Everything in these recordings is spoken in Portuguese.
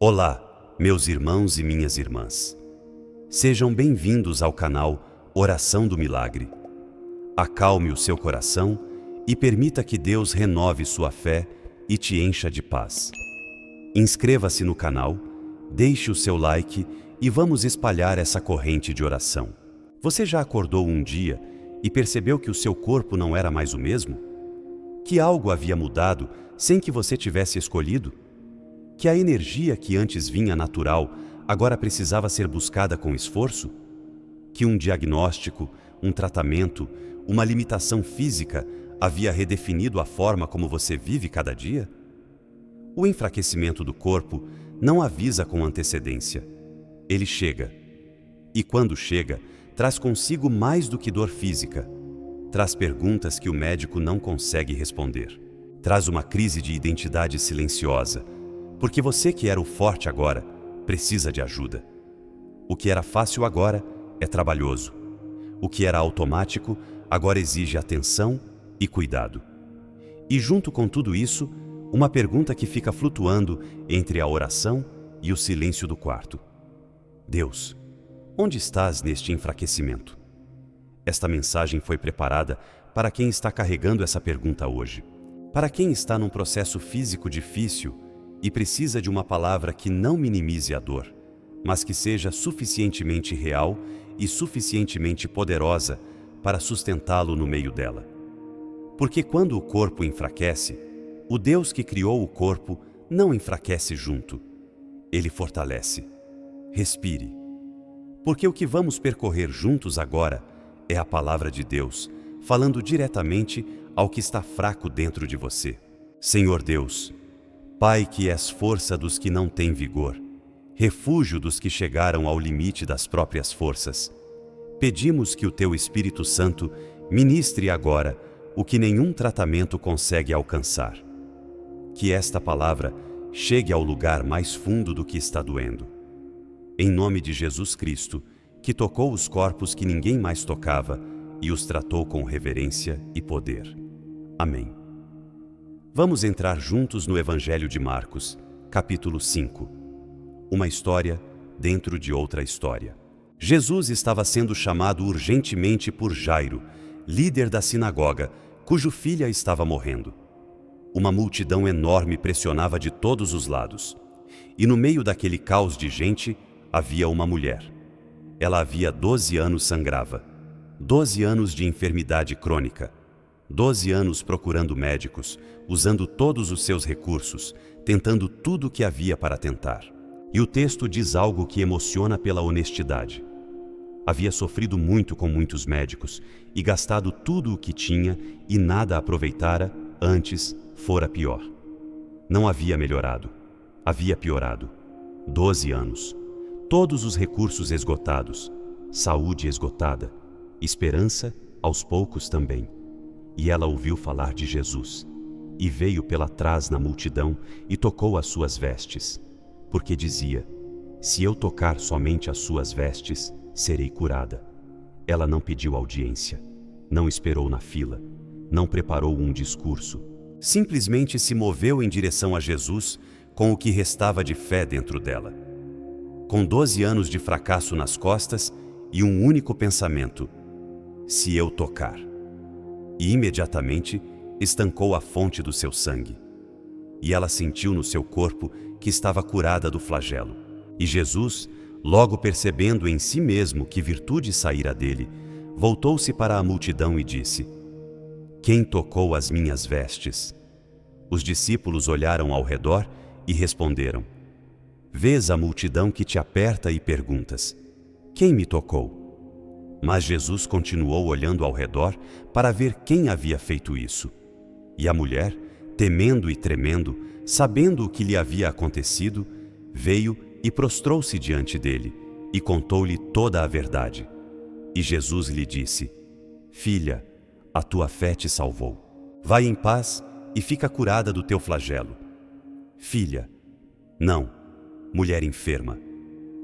Olá, meus irmãos e minhas irmãs. Sejam bem-vindos ao canal Oração do Milagre. Acalme o seu coração e permita que Deus renove sua fé e te encha de paz. Inscreva-se no canal, deixe o seu like e vamos espalhar essa corrente de oração. Você já acordou um dia e percebeu que o seu corpo não era mais o mesmo? Que algo havia mudado sem que você tivesse escolhido? Que a energia que antes vinha natural agora precisava ser buscada com esforço? Que um diagnóstico, um tratamento, uma limitação física havia redefinido a forma como você vive cada dia? O enfraquecimento do corpo não avisa com antecedência. Ele chega. E quando chega, traz consigo mais do que dor física. Traz perguntas que o médico não consegue responder. Traz uma crise de identidade silenciosa, porque você que era o forte agora, precisa de ajuda. O que era fácil agora é trabalhoso. O que era automático agora exige atenção e cuidado. E junto com tudo isso, uma pergunta que fica flutuando entre a oração e o silêncio do quarto. Deus, onde estás neste enfraquecimento? Esta mensagem foi preparada para quem está carregando essa pergunta hoje. Para quem está num processo físico difícil e precisa de uma palavra que não minimize a dor, mas que seja suficientemente real e suficientemente poderosa para sustentá-lo no meio dela. Porque quando o corpo enfraquece, o Deus que criou o corpo não enfraquece junto. Ele fortalece. Respire. Porque o que vamos percorrer juntos agora é a palavra de Deus, falando diretamente ao que está fraco dentro de você. Senhor Deus, Pai que és força dos que não têm vigor, refúgio dos que chegaram ao limite das próprias forças, pedimos que o Teu Espírito Santo ministre agora o que nenhum tratamento consegue alcançar. Que esta palavra chegue ao lugar mais fundo do que está doendo. Em nome de Jesus Cristo, que tocou os corpos que ninguém mais tocava e os tratou com reverência e poder. Amém. Vamos entrar juntos no Evangelho de Marcos, capítulo 5. Uma história dentro de outra história. Jesus estava sendo chamado urgentemente por Jairo, líder da sinagoga, cujo filho estava morrendo. Uma multidão enorme pressionava de todos os lados. E no meio daquele caos de gente, havia uma mulher. Ela havia 12 anos sangrava, 12 anos de enfermidade crônica, 12 anos procurando médicos, usando todos os seus recursos, tentando tudo o que havia para tentar. E o texto diz algo que emociona pela honestidade. Havia sofrido muito com muitos médicos e gastado tudo o que tinha e nada aproveitara, antes fora pior. Não havia melhorado, havia piorado. 12 anos. Todos os recursos esgotados, saúde esgotada, esperança aos poucos também. E ela ouviu falar de Jesus, e veio pela trás na multidão e tocou as suas vestes, porque dizia, se eu tocar somente as suas vestes, serei curada. Ela não pediu audiência, não esperou na fila, não preparou um discurso, simplesmente se moveu em direção a Jesus com o que restava de fé dentro dela. Com 12 anos de fracasso nas costas e um único pensamento, se eu tocar. E imediatamente estancou a fonte do seu sangue. E ela sentiu no seu corpo que estava curada do flagelo. E Jesus, logo percebendo em si mesmo que virtude saíra dele, voltou-se para a multidão e disse, quem tocou as minhas vestes? Os discípulos olharam ao redor e responderam, vês a multidão que te aperta e perguntas, quem me tocou? Mas Jesus continuou olhando ao redor para ver quem havia feito isso. E a mulher, temendo e tremendo, sabendo o que lhe havia acontecido, veio e prostrou-se diante dele e contou-lhe toda a verdade. E Jesus lhe disse, filha, a tua fé te salvou. Vai em paz e fica curada do teu flagelo. Filha, não. Mulher enferma.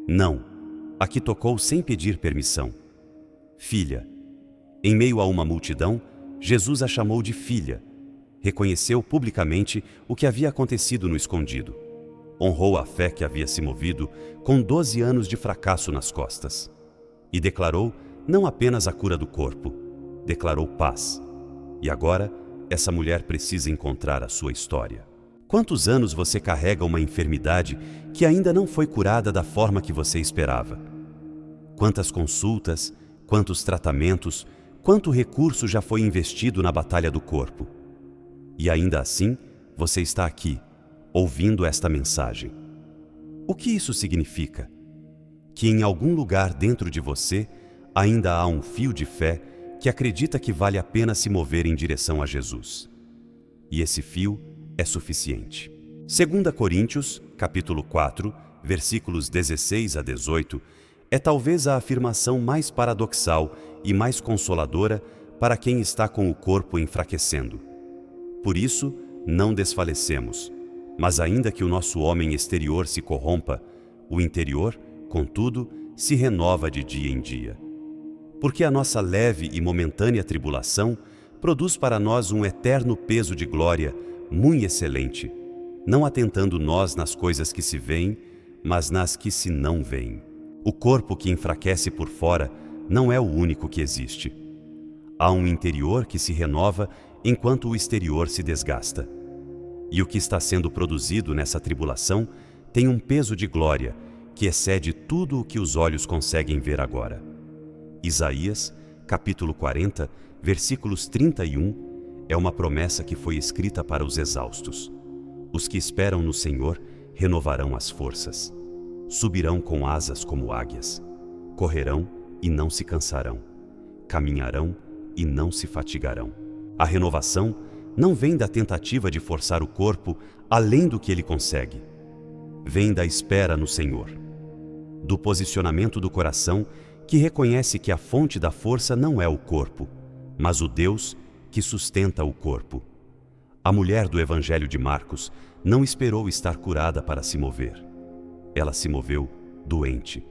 Não, a que tocou sem pedir permissão. Filha. Em meio a uma multidão, Jesus a chamou de filha. Reconheceu publicamente o que havia acontecido no escondido. Honrou a fé que havia se movido com 12 anos de fracasso nas costas. E declarou não apenas a cura do corpo, declarou paz. E agora, essa mulher precisa encontrar a sua história. Quantos anos você carrega uma enfermidade que ainda não foi curada da forma que você esperava? Quantas consultas, quantos tratamentos, quanto recurso já foi investido na batalha do corpo? E ainda assim, você está aqui, ouvindo esta mensagem. O que isso significa? Que em algum lugar dentro de você ainda há um fio de fé que acredita que vale a pena se mover em direção a Jesus. E esse fio é suficiente. 2 Coríntios, capítulo 4, versículos 16 a 18, é talvez a afirmação mais paradoxal e mais consoladora para quem está com o corpo enfraquecendo. Por isso, não desfalecemos, mas ainda que o nosso homem exterior se corrompa, o interior, contudo, se renova de dia em dia. Porque a nossa leve e momentânea tribulação produz para nós um eterno peso de glória muito excelente, não atentando nós nas coisas que se veem, mas nas que se não veem. O corpo que enfraquece por fora não é o único que existe. Há um interior que se renova enquanto o exterior se desgasta. E o que está sendo produzido nessa tribulação tem um peso de glória que excede tudo o que os olhos conseguem ver agora. Isaías, capítulo 40, versículos 31, é uma promessa que foi escrita para os exaustos. Os que esperam no Senhor renovarão as forças. Subirão com asas como águias. Correrão e não se cansarão. Caminharão e não se fatigarão. A renovação não vem da tentativa de forçar o corpo além do que ele consegue. Vem da espera no Senhor. Do posicionamento do coração que reconhece que a fonte da força não é o corpo, mas o Deus que sustenta o corpo. A mulher do Evangelho de Marcos não esperou estar curada para se mover. Ela se moveu doente,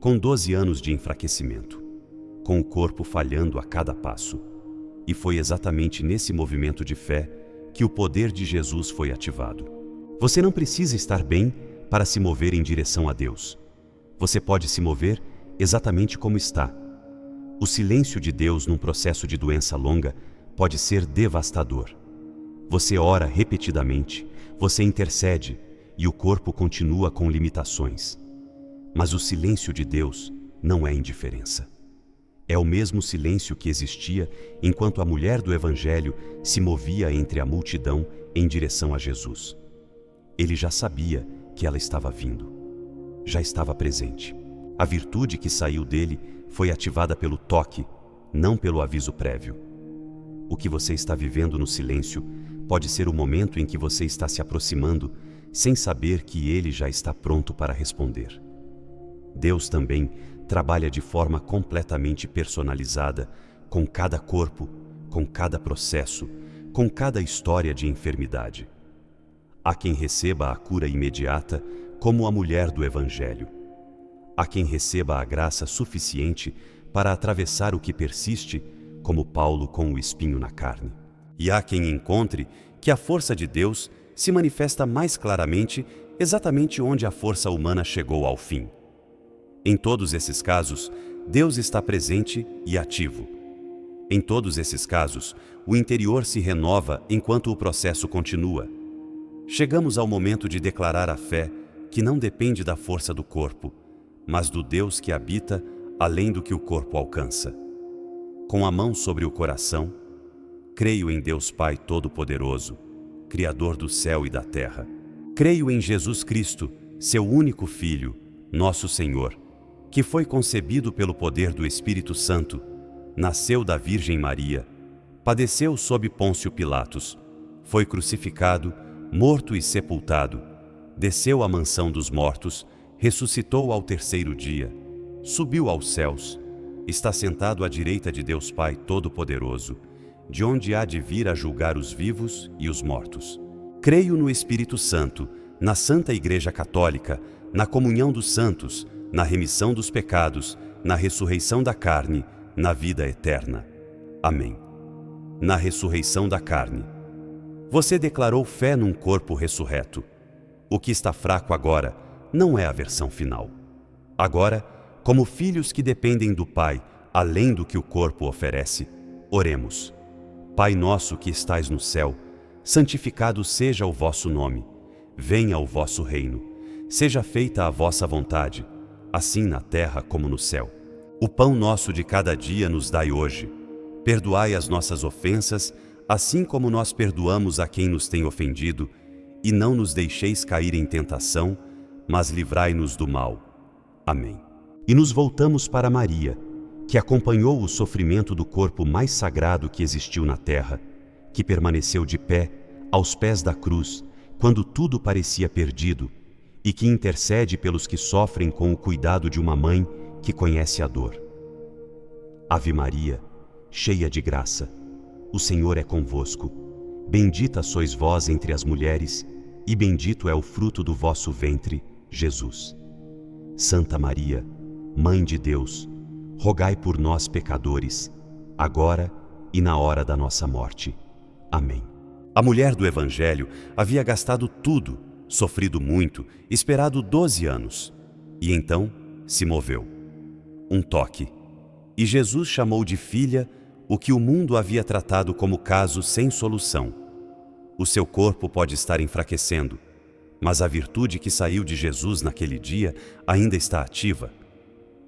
com 12 anos de enfraquecimento, com o corpo falhando a cada passo. E foi exatamente nesse movimento de fé que o poder de Jesus foi ativado. Você não precisa estar bem para se mover em direção a Deus. Você pode se mover exatamente como está. O silêncio de Deus num processo de doença longa pode ser devastador. Você ora repetidamente, você intercede e o corpo continua com limitações. Mas o silêncio de Deus não é indiferença. É o mesmo silêncio que existia enquanto a mulher do Evangelho se movia entre a multidão em direção a Jesus. Ele já sabia que ela estava vindo. Já estava presente. A virtude que saiu dele foi ativada pelo toque, não pelo aviso prévio. O que você está vivendo no silêncio pode ser o momento em que você está se aproximando sem saber que ele já está pronto para responder. Deus também trabalha de forma completamente personalizada com cada corpo, com cada processo, com cada história de enfermidade. Há quem receba a cura imediata, como a mulher do Evangelho. Há quem receba a graça suficiente para atravessar o que persiste, como Paulo com o espinho na carne. E há quem encontre que a força de Deus se manifesta mais claramente exatamente onde a força humana chegou ao fim. Em todos esses casos, Deus está presente e ativo. Em todos esses casos, o interior se renova enquanto o processo continua. Chegamos ao momento de declarar a fé que não depende da força do corpo, mas do Deus que habita além do que o corpo alcança. Com a mão sobre o coração, creio em Deus Pai Todo-Poderoso, Criador do céu e da terra. Creio em Jesus Cristo, seu único Filho, nosso Senhor, que foi concebido pelo poder do Espírito Santo, nasceu da Virgem Maria, padeceu sob Pôncio Pilatos, foi crucificado, morto e sepultado, desceu à mansão dos mortos, ressuscitou ao terceiro dia, subiu aos céus, está sentado à direita de Deus Pai Todo-Poderoso, de onde há de vir a julgar os vivos e os mortos. Creio no Espírito Santo, na Santa Igreja Católica, na comunhão dos santos, na remissão dos pecados, na ressurreição da carne, na vida eterna. Amém. Na ressurreição da carne. Você declarou fé num corpo ressurreto. O que está fraco agora não é a versão final. Agora, como filhos que dependem do Pai, além do que o corpo oferece, oremos. Pai nosso que estais no céu, santificado seja o vosso nome. Venha o vosso reino. Seja feita a vossa vontade, assim na terra como no céu. O pão nosso de cada dia nos dai hoje. Perdoai as nossas ofensas, assim como nós perdoamos a quem nos tem ofendido, e não nos deixeis cair em tentação, mas livrai-nos do mal. Amém. E nos voltamos para Maria, que acompanhou o sofrimento do corpo mais sagrado que existiu na terra, que permaneceu de pé aos pés da cruz, quando tudo parecia perdido, e que intercede pelos que sofrem com o cuidado de uma mãe que conhece a dor. Ave Maria, cheia de graça, o Senhor é convosco. Bendita sois vós entre as mulheres, e bendito é o fruto do vosso ventre, Jesus. Santa Maria, Mãe de Deus, rogai por nós, pecadores, agora e na hora da nossa morte. Amém. A mulher do Evangelho havia gastado tudo, sofrido muito, esperado 12 anos, e então se moveu. Um toque. E Jesus chamou de filha o que o mundo havia tratado como caso sem solução. O seu corpo pode estar enfraquecendo, mas a virtude que saiu de Jesus naquele dia ainda está ativa.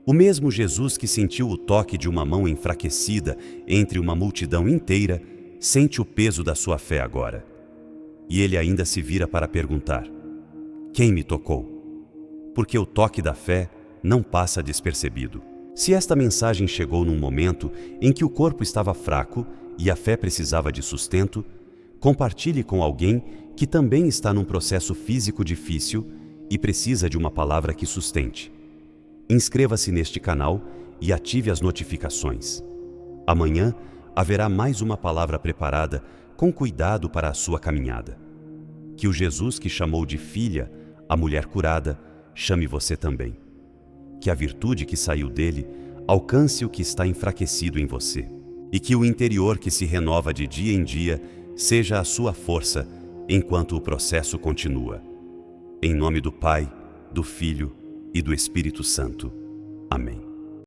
O mesmo Jesus que sentiu o toque de uma mão enfraquecida entre uma multidão inteira, sente o peso da sua fé agora. E ele ainda se vira para perguntar: quem me tocou? Porque o toque da fé não passa despercebido. Se esta mensagem chegou num momento em que o corpo estava fraco e a fé precisava de sustento, compartilhe com alguém que também está num processo físico difícil e precisa de uma palavra que sustente. Inscreva-se neste canal e ative as notificações. Amanhã haverá mais uma palavra preparada com cuidado para a sua caminhada. Que o Jesus que chamou de filha a mulher curada chame você também. Que a virtude que saiu dele alcance o que está enfraquecido em você. E que o interior que se renova de dia em dia seja a sua força enquanto o processo continua. Em nome do Pai, do Filho e do Espírito Santo. Amém.